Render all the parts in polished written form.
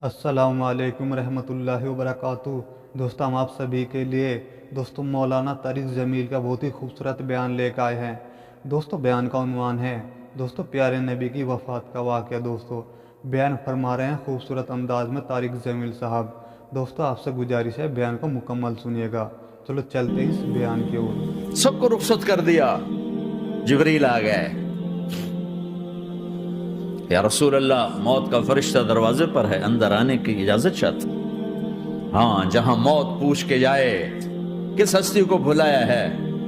السلام علیکم رحمۃ اللہ وبرکاتہ۔ دوستو ہم آپ سبھی کے لیے مولانا طارق جمیل کا بہت ہی خوبصورت بیان لے کے آئے ہیں۔ دوستو بیان کا عنوان ہے پیارے نبی کی وفات کا واقعہ۔ دوستو بیان فرما رہے ہیں خوبصورت انداز میں طارق جمیل صاحب۔ دوستو آپ سے گزارش ہے بیان کو مکمل سنیے گا۔ چلو چلتے ہیں اس بیان کی اور۔ سب کو رخصت کر دیا، جبریل آ گئے، یا رسول اللہ موت کا فرشتہ دروازے پر ہے، اندر آنے کی اجازت چاہتا۔ ہاں، جہاں موت پوچھ کے جائے کس ہستی کو بھلایا ہے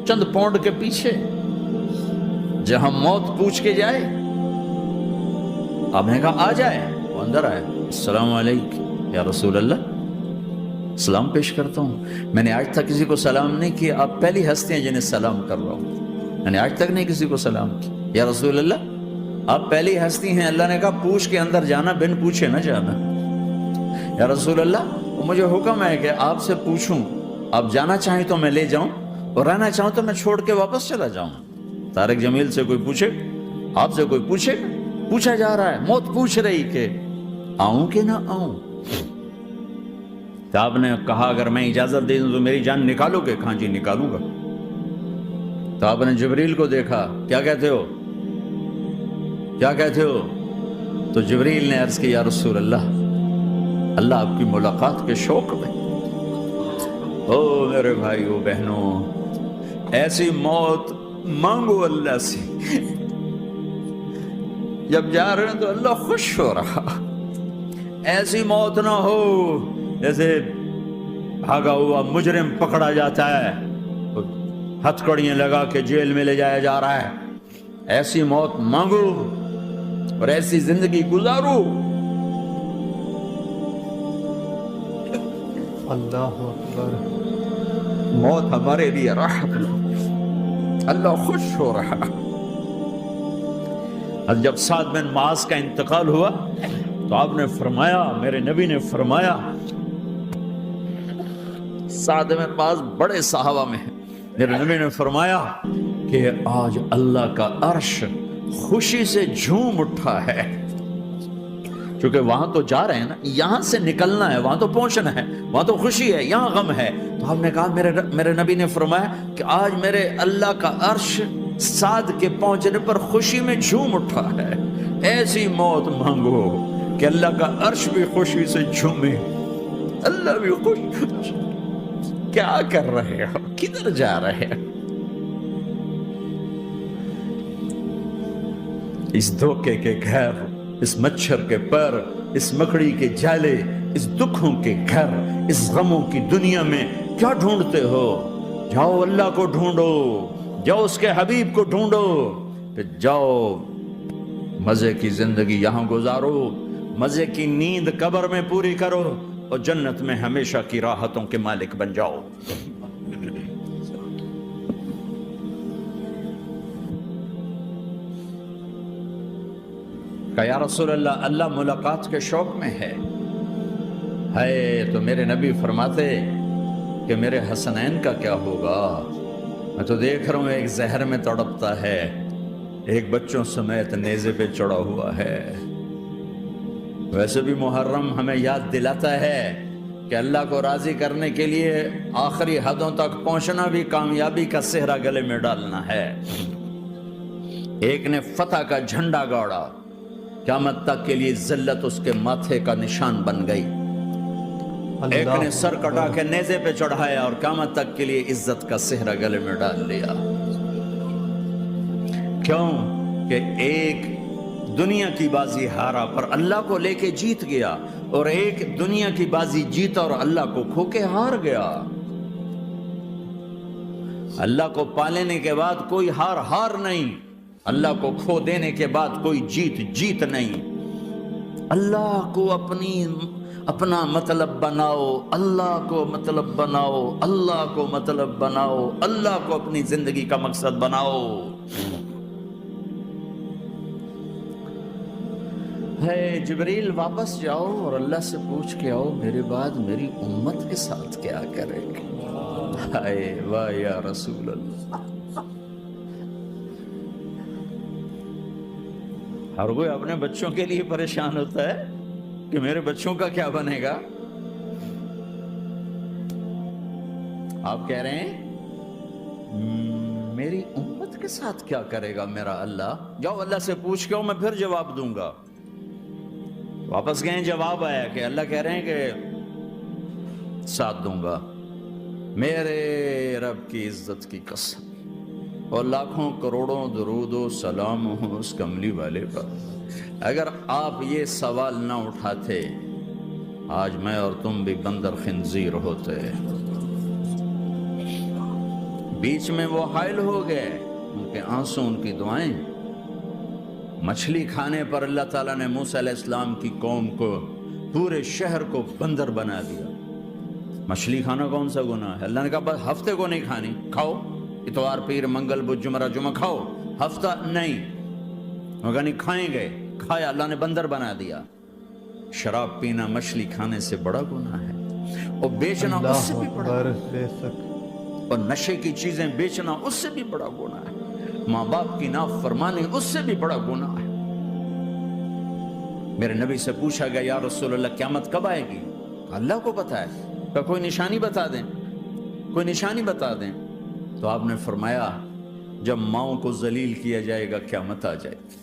چند پونڈ کے پیچھے، جہاں موت پوچھ کے جائے آپ نے کہا آ جائے، وہ اندر آئے۔ السلام علیکم یا رسول اللہ، سلام پیش کرتا ہوں، میں نے آج تک کسی کو سلام نہیں کیا، آپ پہلی ہستی ہیں جنہیں سلام کر رہا ہوں، میں نے آج تک نہیں کسی کو سلام کیا۔ یا رسول اللہ آپ پہلی ہستی ہیں، اللہ نے کہا پوچھ کے اندر جانا، بن پوچھے نہ جانا۔ یا رسول اللہ مجھے حکم ہے کہ آپ سے پوچھوں، آپ جانا چاہیں تو میں لے جاؤں اور رہنا چاہوں تو میں چھوڑ کے واپس چلا جاؤں۔ طارق جمیل سے کوئی پوچھے، آپ سے کوئی پوچھے، پوچھا جا رہا ہے، موت پوچھ رہی کہ آؤں کہ نہ آؤں۔ تو آپ نے کہا اگر میں اجازت دے دوں تو میری جان نکالو گے؟ کہاں جی نکالوں گا۔ تو آپ نے جبریل کو دیکھا، کیا کہتے ہو کیا کہتے ہو؟ تو جبریل نے عرض کی یا رسول اللہ، اللہ آپ کی ملاقات کے شوق میں۔ او میرے بھائیو بہنوں، ایسی موت مانگو اللہ سے، جب جا رہے ہیں تو اللہ خوش ہو رہا۔ ایسی موت نہ ہو جیسے بھاگا ہوا مجرم پکڑا جاتا ہے، ہتھکڑیاں لگا کے جیل میں لے جایا جا رہا ہے۔ ایسی موت مانگو اور ایسی زندگی گزارو۔ اللہ اکبر۔ موت ہمارے لیے راحت لو، اللہ خوش ہو رہا۔ اور جب سعد بن معاذ کا انتقال ہوا تو آپ نے فرمایا، میرے نبی نے فرمایا، سعد بن معاذ بڑے صحابہ میں ہیں، میرے نبی نے فرمایا کہ آج اللہ کا عرش خوشی سے جھوم اٹھا ہے، کیونکہ وہاں تو جا رہے ہیں نا، یہاں سے نکلنا ہے، وہاں تو پہنچنا ہے، وہاں تو خوشی ہے، یہاں غم ہے۔ تو ہم نے کہا، میرے نبی نے فرمایا کہ آج میرے اللہ کا عرش سعد کے پہنچنے پر خوشی میں جھوم اٹھا ہے۔ ایسی موت مانگو کہ اللہ کا عرش بھی خوشی سے جھومے، اللہ بھی خوش۔ کیا کر رہے ہو؟ کدھر جا رہے ہو؟ اس دھوکے کے گھر، اس مچھر کے پر، اس مکڑی کے جالے، اس دکھوں کے گھر، اس غموں کی دنیا میں کیا ڈھونڈتے ہو؟ جاؤ اللہ کو ڈھونڈو، جاؤ اس کے حبیب کو ڈھونڈو، پھر جاؤ مزے کی زندگی یہاں گزارو، مزے کی نیند قبر میں پوری کرو اور جنت میں ہمیشہ کی راحتوں کے مالک بن جاؤ۔ کہ یا رسول اللہ، اللہ ملاقات کے شوق میں ہے۔ تو میرے نبی فرماتے کہ میرے حسنین کا کیا ہوگا؟ میں تو دیکھ رہا ہوں ایک زہر میں تڑپتا ہے، ایک بچوں سمیت نیزے پہ چڑھا ہوا ہے۔ ویسے بھی محرم ہمیں یاد دلاتا ہے کہ اللہ کو راضی کرنے کے لیے آخری حدوں تک پہنچنا بھی کامیابی کا صحرا گلے میں ڈالنا ہے۔ ایک نے فتح کا جھنڈا گاڑا، قیامت تک کے لیے ذلت اس کے ماتھے کا نشان بن گئی۔ ایک نے سر کٹا کے نیزے پہ چڑھایا اور قیامت تک کے لیے عزت کا صحرا گلے میں ڈال لیا۔ کیوں کہ ایک دنیا کی بازی ہارا پر اللہ کو لے کے جیت گیا، اور ایک دنیا کی بازی جیتا اور اللہ کو کھو کے ہار گیا۔ اللہ کو پا لینے کے بعد کوئی ہار نہیں، اللہ کو کھو دینے کے بعد کوئی جیت نہیں۔ اللہ کو اپنا مطلب بناؤ، اللہ کو مطلب بناؤ، اللہ کو مطلب بناؤ، اللہ کو اپنی زندگی کا مقصد بناؤ۔ جبریل واپس جاؤ اور اللہ سے پوچھ کے آؤ میرے بعد میری امت کے ساتھ کیا کرے گا۔ واہ یا رسول اللہ۔ ہر کوئی اپنے بچوں کے لیے پریشان ہوتا ہے، کہ میرے بچوں کا کیا بنے گا؟ آپ کہہ رہے ہیں میری امت کے ساتھ کیا کرے گا میرا اللہ؟ جاؤ اللہ سے پوچھ کے میں پھر جواب دوں گا۔ واپس گئے، جواب آیا کہ اللہ کہہ رہے ہیں کہ ساتھ دوں گا۔ میرے رب کی عزت کی قسم اور لاکھوں کروڑوں درود و سلام ہوں اس کملی والے پر، اگر آپ یہ سوال نہ اٹھاتے آج میں اور تم بھی بندر خنزیر ہوتے۔ بیچ میں وہ حائل ہو گئے، ان کے آنسو، ان کی دعائیں۔ مچھلی کھانے پر اللہ تعالیٰ نے موسیٰ علیہ السلام کی قوم کو، پورے شہر کو بندر بنا دیا۔ مچھلی کھانا کون سا گناہ ہے؟ اللہ نے کہا بس ہفتے کو نہیں کھانی، کھاؤ اتوار پیر منگل بدھ جمعہ جمعہ کھاؤ، ہفتہ نہیں۔ مگر نہیں کھائیں گے، کھایا، اللہ نے بندر بنا دیا۔ شراب پینا مچھلی کھانے سے بڑا گناہ ہے، اور بیچنا اس سے بھی بڑا، اکبر، بے شک۔ اور نشے کی چیزیں بیچنا اس سے بھی بڑا گناہ ہے، ماں باپ کی نافرمانی اس سے بھی بڑا گناہ ہے۔ میرے نبی سے پوچھا گیا یا رسول اللہ قیامت کب آئے گی؟ اللہ کو پتا ہے، کہ کوئی نشانی بتا دیں، کوئی نشانی بتا دیں۔ تو آپ نے فرمایا جب ماؤں کو ذلیل کیا جائے گا قیامت آ جائے گی۔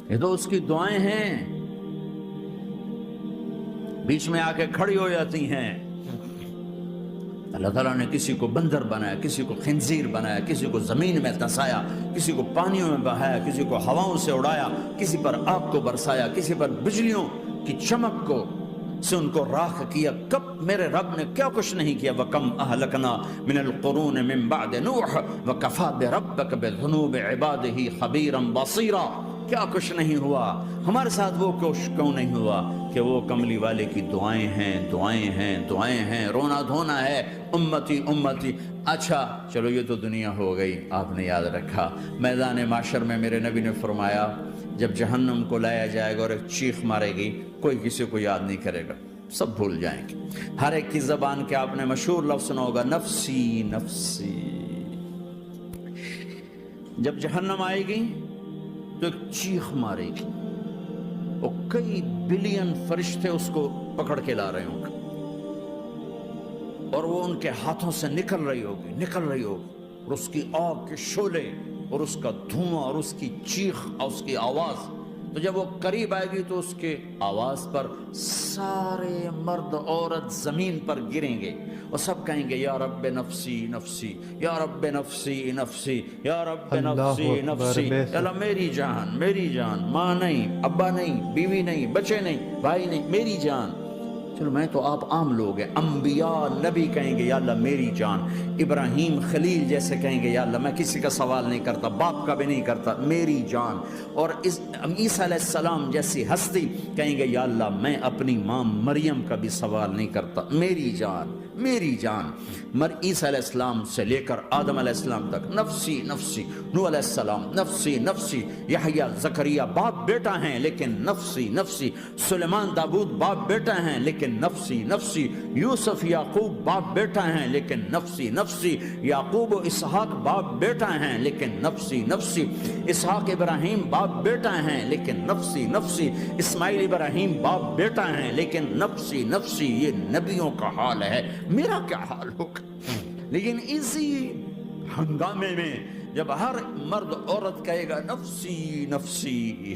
یہ تو اس کی دعائیں ہیں، بیچ میں آ کے کھڑی ہو جاتی ہیں۔ اللہ تعالیٰ نے کسی کو بندر بنایا، کسی کو خنزیر بنایا، کسی کو زمین میں دسایا، کسی کو پانیوں میں بہایا، کسی کو ہواؤں سے اڑایا، کسی پر آگ کو برسایا، کسی پر بجلیوں کی چمک کو سے ان کو راکھ کیا۔ کب میرے رب نے کیا کچھ نہیں کیا۔ وَكَمْ أَهْلَكْنَا مِنَ الْقُرُونِ مِن بَعْدِ نُوحٍ وَكَفَى بِرَبِّكَ بِذُنُوبِ عِبَادِهِ خَبِيرًا بَصِيرًا۔ کیا کچھ نہیں ہوا ہمارے ساتھ، وہ کچھ کیوں نہیں ہوا کہ وہ کملی والے کی دعائیں ہیں، دعائیں ہیں، دعائیں ہیں، رونا دھونا ہے، امتی امتی۔ اچھا چلو یہ تو دنیا ہو گئی، آپ نے یاد رکھا۔ میدان معاشر میں میرے نبی نے فرمایا جب جہنم کو لایا جائے گا اور ایک چیخ مارے گی، کوئی کسی کو یاد نہیں کرے گا، سب بھول جائیں گے۔ ہر ایک کی زبان کے آپ نے مشہور لفظ سنا ہوگا، نفسی نفسی۔ جب جہنم آئے گی تو ایک چیخ مارے گی، اور کئی بلین فرشتے اس کو پکڑ کے لا رہے ہوں گے، اور وہ ان کے ہاتھوں سے نکل رہی ہوگی، اور اس کی آگ کے شعلے اور اس کا دھواں اور اس کی چیخ اور اس کی آواز۔ تو جب وہ قریب آئے گی تو اس کے آواز پر سارے مرد عورت زمین پر گریں گے، اور سب کہیں گے یا رب نفسی نفسی، یا رب نفسی نفسی، یا رب نفسی نفسی۔ اللہ میری جان، میری جان، ماں نہیں، ابا نہیں، بیوی نہیں، بچے نہیں، بھائی نہیں، میری جان۔ چلو میں تو آپ عام لوگ ہیں، انبیاء نبی کہیں گے یا اللہ میری جان، ابراہیم خلیل جیسے کہیں گے یا اللہ میں کسی کا سوال نہیں کرتا، باپ کا بھی نہیں کرتا، میری جان۔ اور عیسیٰ علیہ السلام جیسی ہستی کہیں گے یا اللہ میں اپنی ماں مریم کا بھی سوال نہیں کرتا، میری جان، میری جان۔ عیسیٰ علیہ السلام سے لے کر آدم علیہ السلام تک نفسی نفسی، نوح علیہ السلام نفسی نفسی، یحییٰ زکریا باپ بیٹا ہیں لیکن نفسی نفسی، سلیمان داؤد باپ بیٹا ہیں لیکن نفسی نفسی، یوسف یعقوب باپ بیٹا ہیں لیکن نفسی نفسی، یعقوب و اسحاق باپ بیٹا ہیں لیکن نفسی نفسی، اسحاق ابراہیم باپ بیٹا ہیں لیکن نفسی نفسی، اسماعیل ابراہیم باپ بیٹا ہیں لیکن نفسی نفسی۔ یہ نبیوں کا حال ہے، میرا کیا حال ہوگا؟ لیکن اسی ہنگامے میں جب ہر مرد عورت کہے گا نفسی نفسی،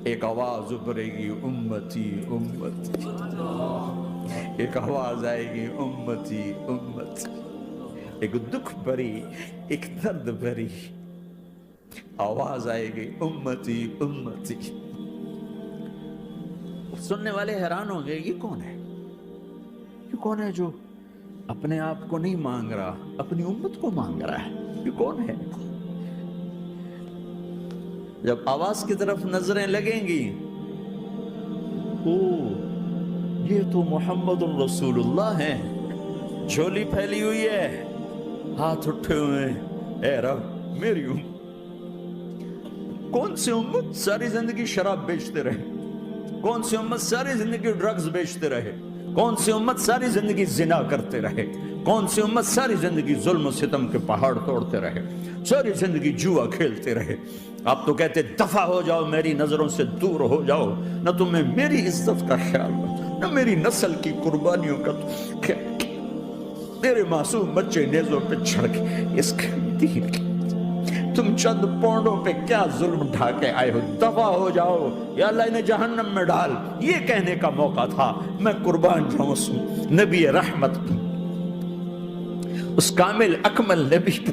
ایک آواز ابھرے گی امتی امتی، ایک آواز آئے گی امتی امتی، ایک دکھ بھری، ایک درد بھری آواز آئے گی امتی امتی۔ سننے والے حیران ہوں گے یہ کون ہے، یہ کون ہے جو اپنے آپ کو نہیں مانگ رہا، اپنی امت کو مانگ رہا ہے، یہ کون ہے؟ جب آواز کی طرف نظریں لگیں گی، او یہ تو محمد الرسول اللہ ہے، جھولی پھیلی ہوئی ہے، ہاتھ اٹھے ہوئے ہیں، اے رب میری امت۔ کون سی امت ساری زندگی شراب بیچتے رہے، کون سی امت ساری زندگی ڈرگز بیچتے رہے، کون سی امت ساری زندگی زنا کرتے رہے، کون سی امت ساری زندگی ظلم و ستم کے پہاڑ توڑتے رہے، ساری زندگی جوا کھیلتے رہے. آپ تو کہتے دفع ہو جاؤ، میری نظروں سے دور ہو جاؤ، نہ تمہیں میری عزت کا خیال نہ میری نسل کی قربانیوں کا خیال. میرے معصوم بچے نیزوں پہ چڑھ کے اس دین کی تم چند پونڈوں پہ کیا ظلم ڈھا کے آئے ہو، دفع ہو جاؤ یا اللہ انہیں جہنم میں ڈال. یہ کہنے کا موقع تھا. میں قربان جاؤں اس نبی رحمت پہ، اس کامل اکمل نبی پہ،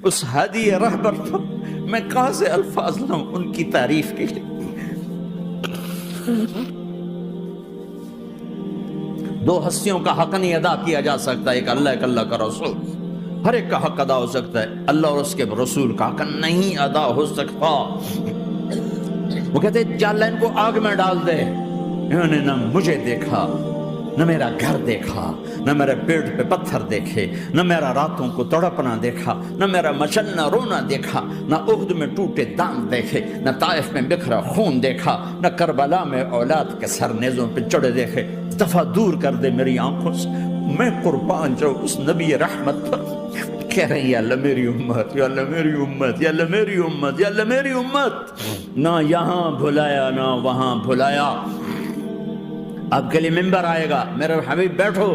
اس ہادی رہبر پہ. میں کہاں سے الفاظ لاؤں ان کی تعریف کے لیے. دو ہستیوں کا حق نہیں ادا کیا جا سکتا، ایک اللہ ایک اللہ کا رسول. ہر ایک کا حق ادا ہو سکتا ہے، اللہ اور اس کے رسول کا حق نہیں ادا ہو سکتا. وہ کہتے ہیں اللہ ان کو آگ میں ڈال دے. انہوں نے نہ مجھے دیکھا، نہ میرا گھر دیکھا، نہ میرے پیٹ پہ پتھر دیکھے، نہ میرا راتوں کو تڑپنا دیکھا، نہ میرا مچلنا رونا دیکھا، نہ احد میں ٹوٹے دانت دیکھے، نہ طائف میں بکھرا خون دیکھا، نہ کربلا میں اولاد کے سر نیزوں پہ چڑھے دیکھے. دفعہ دور کر دے میری آنکھوں سے. میں قربان جاؤں اس نبی رحمت پر. کہہ رہے ہیں یا اللہ میری امت، یا اللہ میری امت، یا اللہ میری امت، یا اللہ میری امت. نہ یہاں بھلایا نہ وہاں بھلایا. آپ کے لیے ممبر آئے گا، میرے حبیب بیٹھو،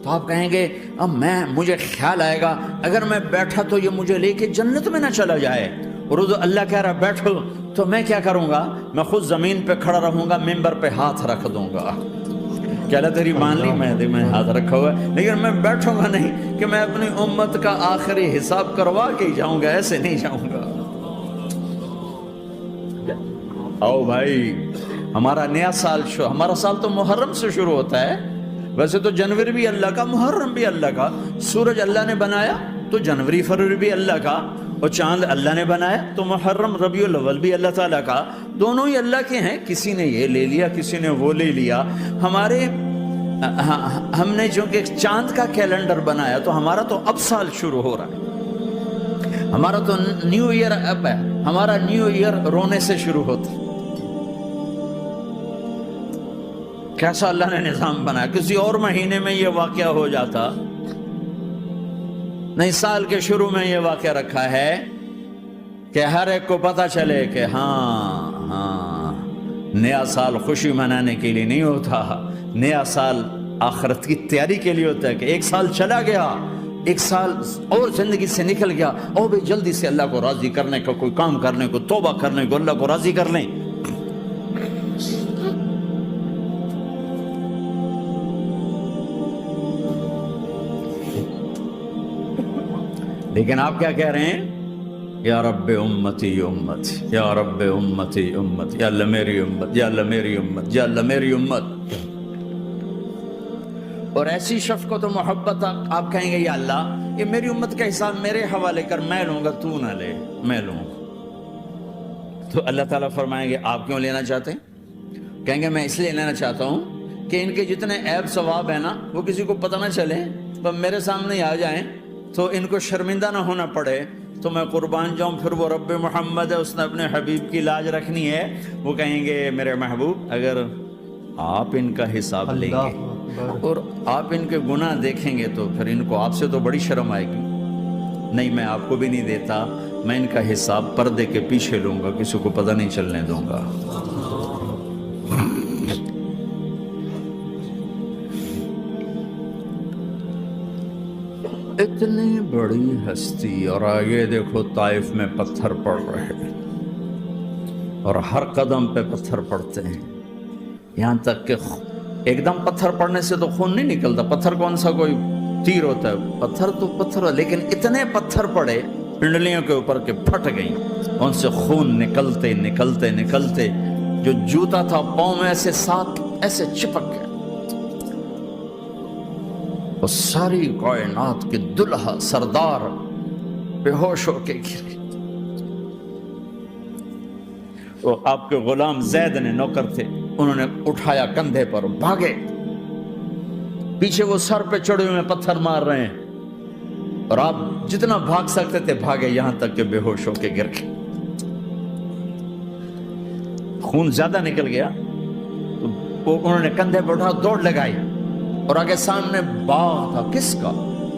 تو آپ کہیں گے اب مجھے خیال آئے گا اگر میں بیٹھا تو یہ مجھے لے کے جنت میں نہ چلا جائے. اور اللہ کہہ رہا بیٹھو تو میں کیا کروں گا؟ میں خود زمین پہ کھڑا رہوں گا، ممبر پہ ہاتھ رکھ دوں گا. کہ اللہ تیری مان لی، میں ہاتھ رکھا ہوا ہے، لیکن میں بیٹھوں گا نہیں کہ میں اپنی امت کا آخری حساب کروا کے جاؤں گا. ایسے نہیں جاؤں گا. آؤ بھائی، ہمارا نیا سال ہمارا سال تو محرم سے شروع ہوتا ہے. ویسے تو جنوری بھی اللہ کا، محرم بھی اللہ کا. سورج اللہ نے بنایا تو جنوری فروری بھی اللہ کا، اور چاند اللہ نے بنایا تو محرم ربیع الاول بھی اللہ تعالیٰ کا. دونوں ہی اللہ کے ہیں. کسی نے یہ لے لیا، کسی نے وہ لے لیا. ہم نے چونکہ چاند کا کیلنڈر بنایا تو ہمارا تو اب سال شروع ہو رہا ہے. ہمارا تو نیو ایئر اب ہے. ہمارا نیو ایئر رونے سے شروع ہوتا ہے. کیسا اللہ نے نظام بنایا. کسی اور مہینے میں یہ واقعہ ہو جاتا نہیں. سال کے شروع میں یہ واقعہ رکھا ہے کہ ہر ایک کو پتا چلے کہ ہاں نیا سال خوشی منانے کے لیے نہیں ہوتا. نیا سال آخرت کی تیاری کے لیے ہوتا ہے کہ ایک سال چلا گیا، ایک سال اور زندگی سے نکل گیا، اور بھی جلدی سے اللہ کو راضی کرنے کا کوئی کام کرنے کو، توبہ کرنے کو، اللہ کو راضی کر لیں. لیکن آپ کیا کہہ رہے ہیں؟ یا رب امتی امت، یا رب امتی امت، یا اللہ میری امت، یا اللہ میری امت، یا اللہ میری امت. اور ایسی شفقت و محبت آپ کہیں گے یا اللہ یہ میری امت کا حساب میرے حوالے کر، میں لوں گا، تو نہ لے، میں لوں. تو اللہ تعالیٰ فرمائیں گے آپ کیوں لینا چاہتے ہیں؟ کہیں گے میں اس لیے لینا چاہتا ہوں کہ ان کے جتنے عیب ثواب ہیں نا وہ کسی کو پتہ نہ چلے، پر میرے سامنے آ جائیں تو ان کو شرمندہ نہ ہونا پڑے، تو میں قربان جاؤں. پھر وہ رب محمد ہے، اس نے اپنے حبیب کی لاج رکھنی ہے. وہ کہیں گے میرے محبوب اگر آپ ان کا حساب لیں گے اور آپ ان کے گناہ دیکھیں گے تو پھر ان کو آپ سے تو بڑی شرم آئے گی. نہیں، میں آپ کو بھی نہیں دیتا، میں ان کا حساب پردے کے پیچھے لوں گا، کسی کو پتہ نہیں چلنے دوں گا. اتنی بڑی ہستی، اور آگے دیکھو طائف میں پتھر پڑ رہے ہیں، اور ہر قدم پہ پتھر پڑتے ہیں. یہاں تک کہ ایک دم پتھر پڑنے سے تو خون نہیں نکلتا. پتھر کون سا کوئی تیر ہوتا ہے؟ پتھر تو پتھر. لیکن اتنے پتھر پڑے پنڈلیوں کے اوپر کے پھٹ گئیں، ان سے خون نکلتے نکلتے نکلتے جو جوتا تھا پاؤں میں ایسے ساتھ ایسے چپک گیا. اور ساری کائنات کے دلہا سردار بے ہوش ہو کے گرے. وہ آپ کے غلام زید نے نوکر تھے، انہوں نے اٹھایا کندھے پر، بھاگے. پیچھے وہ سر پہ چڑھے ہوئے پتھر مار رہے ہیں، اور آپ جتنا بھاگ سکتے تھے بھاگے، یہاں تک کہ بے ہوش ہو کے گر گئے. خون زیادہ نکل گیا تو انہوں نے کندھے پہ اٹھا دوڑ لگائی. اور آگے سامنے باغ تھا، کس کا؟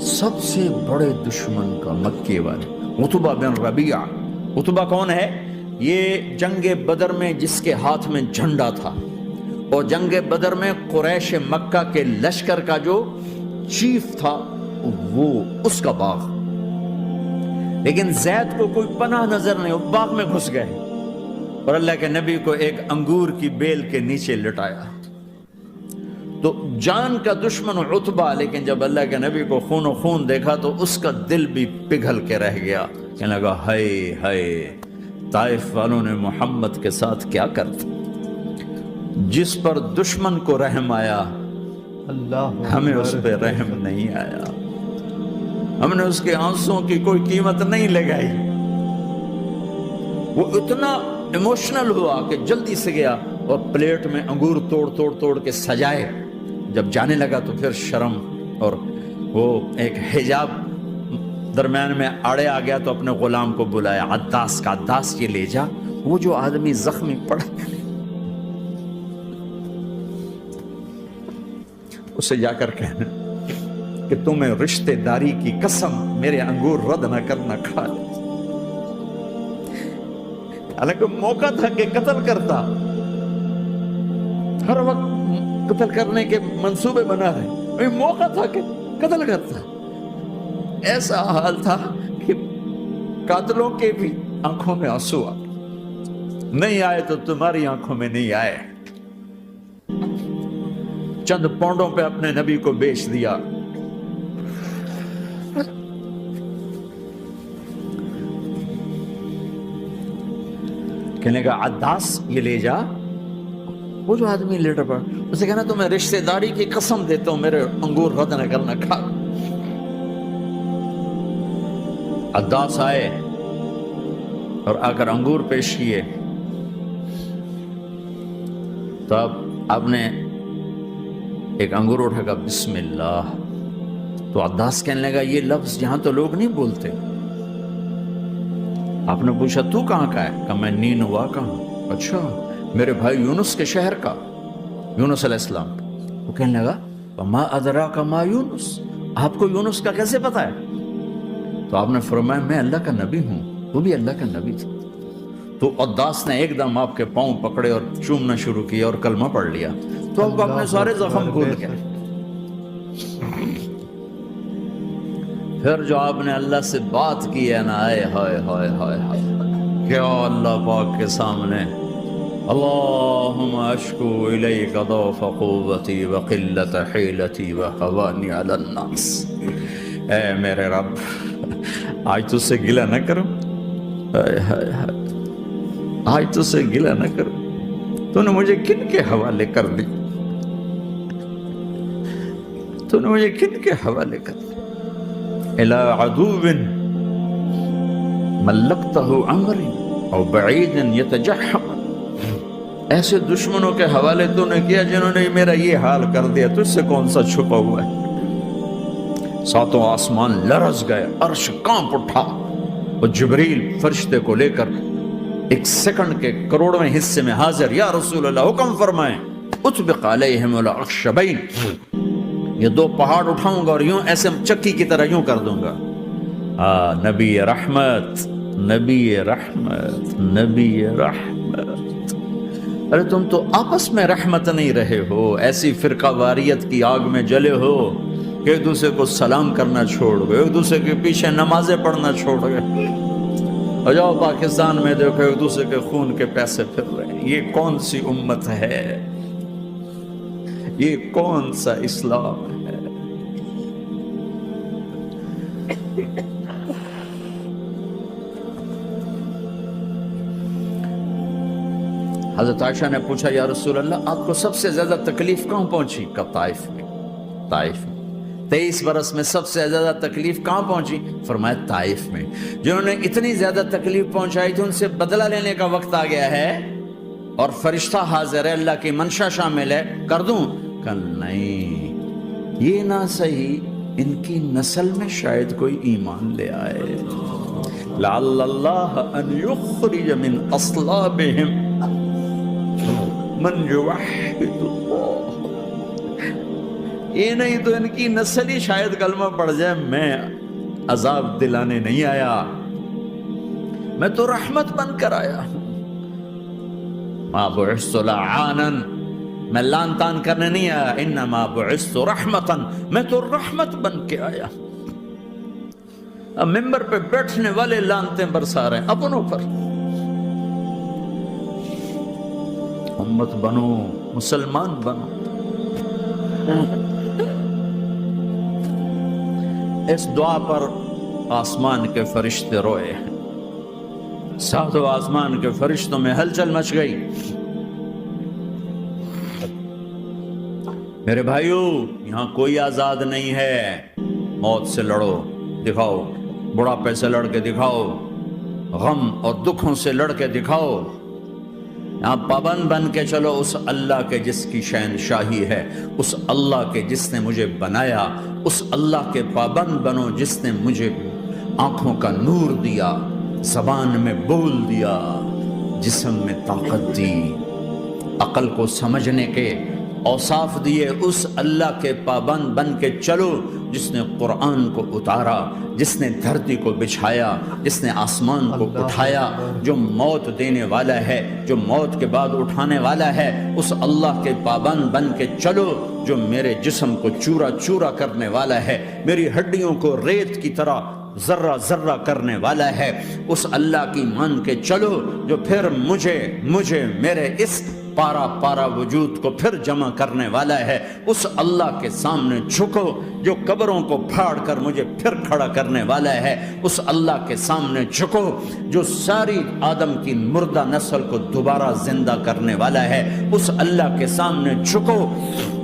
سب سے بڑے دشمن کا، مکے والے عتبہ بن ربیعہ۔ عتبہ کون ہے؟ یہ جنگ بدر میں جس کے ہاتھ میں جھنڈا تھا، اور جنگ بدر میں قریش مکہ کے لشکر کا جو چیف تھا وہ اس کا باغ۔ لیکن زید کو کوئی پناہ نظر نہیں، وہ باغ میں گھس گئے اور اللہ کے نبی کو ایک انگور کی بیل کے نیچے لٹایا۔ تو جان کا دشمن عتبہ، لیکن جب اللہ کے نبی کو خون و خون دیکھا تو اس کا دل بھی پگھل کے رہ گیا، کہنے لگا ہائے ہائے، طائف والوں نے محمد کے ساتھ کیا کرتا۔ جس پر دشمن کو رحم آیا اللہ ہمیں اس پہ رحم نہیں آیا، ہم نے اس کے آنسوں کی کوئی قیمت نہیں لگائی۔ وہ اتنا ایموشنل ہوا کہ جلدی سے گیا اور پلیٹ میں انگور توڑ کے سجائے۔ جب جانے لگا تو پھر شرم اور وہ ایک حجاب درمیان میں آڑے آ گیا، تو اپنے غلام کو بلایا، عداس کا، عداس یہ لے جا وہ جو آدمی زخمی پڑا اسے جا کر کہنا کہ تمہیں رشتے داری کی قسم میرے انگور رد نہ کرنا، کھا لے۔ حالانکہ موقع تھا کہ قتل کرتا، ہر وقت قتل کرنے کے منصوبے بنا رہے، موقع تھا کہ قتل کرتا۔ ایسا حال تھا کہ قاتلوں کے بھی آنکھوں میں آنسو آ نہیں آئے تو تمہاری آنکھوں میں نہیں آئے۔ چند پونڈوں پہ اپنے نبی کو بیچ دیا۔ کہنے کا عداس یہ لے جا، وہ جو آدمی لیٹر پڑا، اسے کہنا تو میں رشتہ داری کی قسم دیتا ہوں میرے انگور رد نہ کرنا، کھا۔ عداس آئے اور آ کر انگور پیش کیے، تو اب آپ نے ایک انگور اٹھا کر بسم اللہ، تو عداس کہنے لگا یہ لفظ یہاں تو لوگ نہیں بولتے۔ آپ نے پوچھا تو کہاں کا ہے؟ کہا میں نینوا کا ہوں۔ اچھا، میرے بھائی یونس کے شہر کا، یونس علیہ السلام۔ وہ کہنے لگا وما ادراک ما یونس، آپ کو یونس کا کیسے پتا ہے؟ تو آپ نے فرمایا میں اللہ کا نبی ہوں، وہ بھی اللہ کا نبی تھا۔ تو عداس نے ایک دم آپ کے پاؤں پکڑے اور چومنا شروع کیا اور کلمہ پڑھ لیا، تو آپ اپنے سارے زخم بھول گئے۔ پھر جو آپ نے اللہ سے بات کی ہے نا، آئے ہائے ہائے ہائے ہائے، کیا اللہ پاک کے سامنے اللہم اشکو الیک ضعف قوتی وقلت حیلتی وحوانی علی الناس، اے میرے رب آج تجھ سے گلہ نہ کروں، آج تجھ سے گلہ نہ کروں، تو نے مجھے کن کے حوالے کر دی، تو نے مجھے کن کے حوالے کر دی، الى عدو ملکتہ عمری او بعید یتجحم، ایسے دشمنوں کے حوالے تو نے کیا جنہوں نے میرا یہ حال کر دیا، تجھ سے کون سا چھپا ہوا ہے۔ ساتوں آسمان لرز گئے، عرش کانپ اٹھا، اور جبریل فرشتے کو لے کر ایک سیکنڈ کے کروڑویں حصے میں حاضر، یا رسول اللہ حکم فرمائیں اطبق علیہم الاخشبین، یہ دو پہاڑ اٹھاؤں گا اور یوں ایسے چکی کی طرح یوں کر دوں گا۔ نبی رحمت، نبی رحمت، نبی رحمت۔ ارے تم تو آپس میں رحمت نہیں رہے ہو، ایسی فرقہ واریت کی آگ میں جلے ہو کہ ایک دوسرے کو سلام کرنا چھوڑ گئے، ایک دوسرے کے پیچھے نمازیں پڑھنا چھوڑ گئے، اور جاؤ پاکستان میں دیکھو ایک دوسرے کے خون کے پیسے پھر رہے ہیں۔ یہ کون سی امت ہے؟ یہ کون سا اسلام ہے؟ حضرت عائشہ نے پوچھا یا رسول اللہ آپ کو سب سے زیادہ تکلیف کہاں پہنچی؟ کہا طائف میں، طائف میں۔ 23 برس میں سب سے زیادہ تکلیف کہاں پہنچی؟ فرمایا طائف میں۔ جنہوں نے اتنی زیادہ تکلیف پہنچائی تھی ان سے بدلہ لینے کا وقت آ گیا ہے، اور فرشتہ حاضر ہے، اللہ کی منشا شامل ہے، کر دوں؟ کہ نہیں، یہ نہ صحیح، ان کی نسل میں شاید کوئی ایمان لے آئے، لعل اللہ ان یخرج من اصلابہم من یوحد اللہ، یہ نہیں تو ان کی نسل ہی شاید کلمہ پڑھ جائے، میں عذاب دلانے نہیں آیا، میں تو رحمت بن کر آیا ہوں۔ ما بعثت لعانا، میں لان تان کرنے نہیں آیا، انما بعثت رحمتا، میں تو رحمت بن کے آیا۔ اب ممبر پہ بیٹھنے والے لانتیں برسا رہے ہیں اپنوں پر۔ امت بنو، مسلمان بنو۔ اس دعا پر آسمان کے فرشتے روئے، ساتوں آسمان کے فرشتوں میں ہلچل مچ گئی۔ میرے بھائیو، یہاں کوئی آزاد نہیں ہے۔ موت سے لڑو، دکھاؤ، بڑھاپے سے لڑ کے دکھاؤ، غم اور دکھوں سے لڑ کے دکھاؤ۔ یہاں پابند بن کے چلو اس اللہ کے جس کی شہنشاہی ہے، اس اللہ کے جس نے مجھے بنایا، اس اللہ کے پابند بنو جس نے مجھے آنکھوں کا نور دیا، زبان میں بول دیا، جسم میں طاقت دی، عقل کو سمجھنے کے اوصاف دیے۔ اس اللہ کے پابند بن کے چلو جس نے قرآن کو اتارا، جس نے دھرتی کو بچھایا، جس نے آسمان کو اٹھایا، جو موت دینے والا ہے، جو موت کے بعد اٹھانے والا ہے۔ اس اللہ کے پابند بن کے چلو جو میرے جسم کو چورا چورا کرنے والا ہے، میری ہڈیوں کو ریت کی طرح ذرہ ذرہ کرنے والا ہے۔ اس اللہ کی مان کے چلو جو پھر مجھے میرے اس پارا پارا وجود کو پھر جمع کرنے والا ہے۔ اس اللہ کے سامنے جھکو جو قبروں کو پھاڑ کر مجھے پھر کھڑا کرنے والا ہے۔ اس اللہ کے سامنے جھکو جو ساری آدم کی مردہ نسل کو دوبارہ زندہ کرنے والا ہے۔ اس اللہ کے سامنے جھکو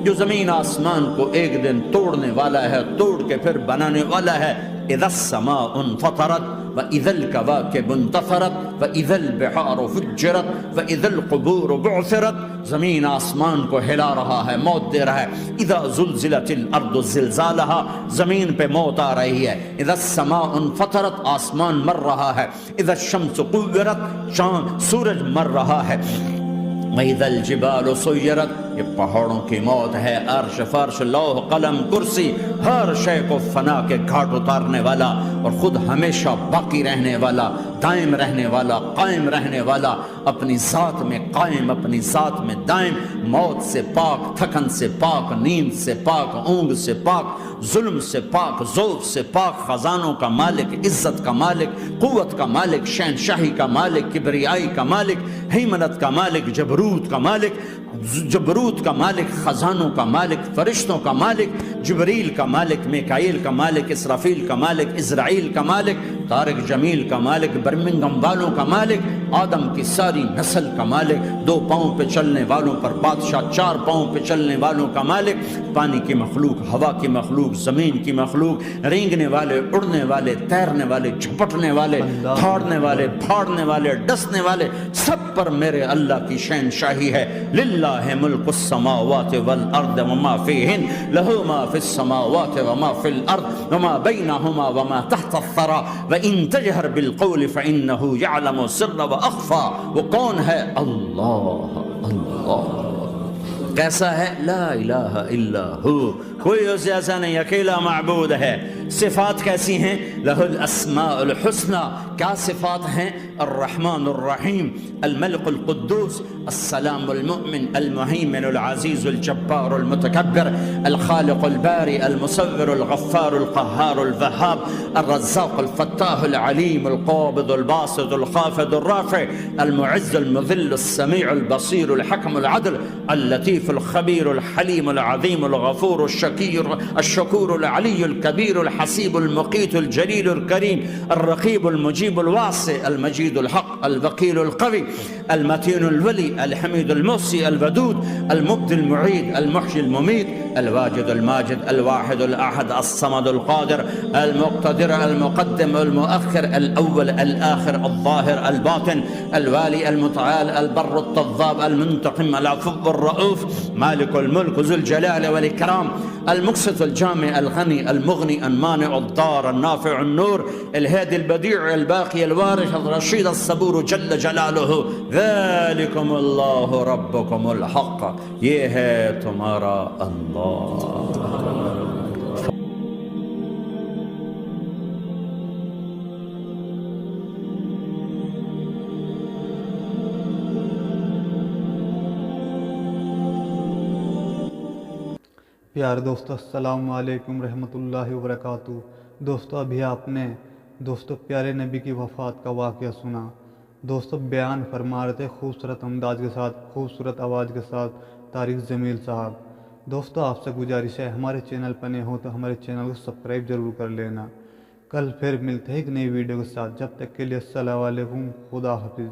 جو زمین آسمان کو ایک دن توڑنے والا ہے، توڑ کے پھر بنانے والا ہے۔ اذا السماء انفطرت واذا الكواكب انتثرت واذا البحار فجرت واذا القبور بعثرت، زمین آسمان کو ہلا رہا ہے، موت دے رہا ہے۔ اذا زلزلت الارض زلزالها، زمین پہ موت آ رہی ہے۔ اذا السماء انفطرت، آسمان مر رہا ہے۔ اذا الشمس قورت، چاند سورج مر رہا ہے۔ وَإِذَا الْجِبَالُ سُيِّرَتْ، یہ پہاڑوں کی موت ہے۔ عرش فرش لوح قلم کرسی، ہر شے کو فنا کے گھاٹ اتارنے والا اور خود ہمیشہ باقی رہنے والا، دائم رہنے والا، قائم رہنے والا، اپنی ذات میں قائم، اپنی ذات میں دائم، موت سے پاک، تھکن سے پاک، نیند سے پاک، اونگ سے پاک، ظلم سے پاک، ذوق سے پاک، خزانوں کا مالک، عزت کا مالک، قوت کا مالک، شہنشاہی کا مالک، کبریائی کا مالک، ہیمنت کا مالک، جبروت کا مالک، جبروت کا مالک، خزانوں کا مالک، فرشتوں کا مالک، جبریل کا مالک، میکائیل کا مالک، اسرافیل کا مالک، اسرائیل کا مالک، طارق جمیل کا مالک، برمنگم والوں کا مالک، آدم کی ساری نسل کا مالک، 2 پاؤں پہ چلنے والوں پر بادشاہ، 4 پاؤں پہ چلنے والوں کا مالک، پانی کی مخلوق، ہوا کی مخلوق، زمین کی مخلوق، رینگنے والے، اڑنے والے، تیرنے والے، جھپٹنے والے، دھاڑنے والے، پھاڑنے والے، ڈسنے والے، سب پر میرے اللہ کی شہنشاہی ہے۔ للہ ملک السماوات والارض وما فیہن، لہو ما فی السماوات وما فی الارض وما بینہما وما تحت الثری وان تجہر بالقول فانہ یعلم السر واخفی۔ وہ کون ہے؟ اللہ، اللہ۔ کیسا ہے؟ لا الہ الا ہو، کوئی اس جیسا نہیں، اکیلا معبود ہے۔ صفات کیسی ہیں؟ لہ الاسماء الحسنى، کیا صفات ہیں؟ الرحمن الرحیم، الملک القدوس، السلام المؤمن، المہیمن العزیز الجبار المتکبر، الخالق الباری المصور الغفار القہار الوہاب، الرزاق الفتاح العلیم القابض الباسط الخافض الرافع، المعز المذل السمیع البصیر الحکم العدل، اللطیف الخبیر الحلیم العظیم الغفور الشکور العلی الکبیر الحسیب المقیت الجلیل الکریم، الرقیب المجیب الواسع، المجید الحق، الوکیل القوی، المتین الولی، الحمید المحصی، الودود، المبدی المعید، المحیی الممیت، الواجد الماجد، الواحد الاحد، الصمد القادر، المقتدر، المقدم، المؤخر، الاول، الاخر، الظاهر، الباطن، الوالي، المتعال، البر التضاب، المنتقم، العفو الرؤوف، مالك الملك ذو الجلال والإكرام، المقسط الجامع الغني المغني المانع الضار النافع النور، الهادي البديع الباقي الوارث الرشيد الصبور جل جلاله، ذلكم الله ربكم الحق، یہ ہے تمہارا اللہ۔ پیارے دوستو السلام علیکم رحمۃ اللہ وبرکاتہ۔ دوستو ابھی آپ نے پیارے نبی کی وفات کا واقعہ سنا۔ دوستو بیان فرما رہے تھے خوبصورت انداز کے ساتھ، خوبصورت آواز کے ساتھ طارق جمیل صاحب۔ دوستو آپ سے گزارش ہے ہمارے چینل پر نئے ہو تو ہمارے چینل کو سبسکرائب ضرور کر لینا۔ کل پھر ملتے ہیں ایک نئی ویڈیو کے ساتھ، جب تک کے لیے السلام علیکم، خدا حافظ۔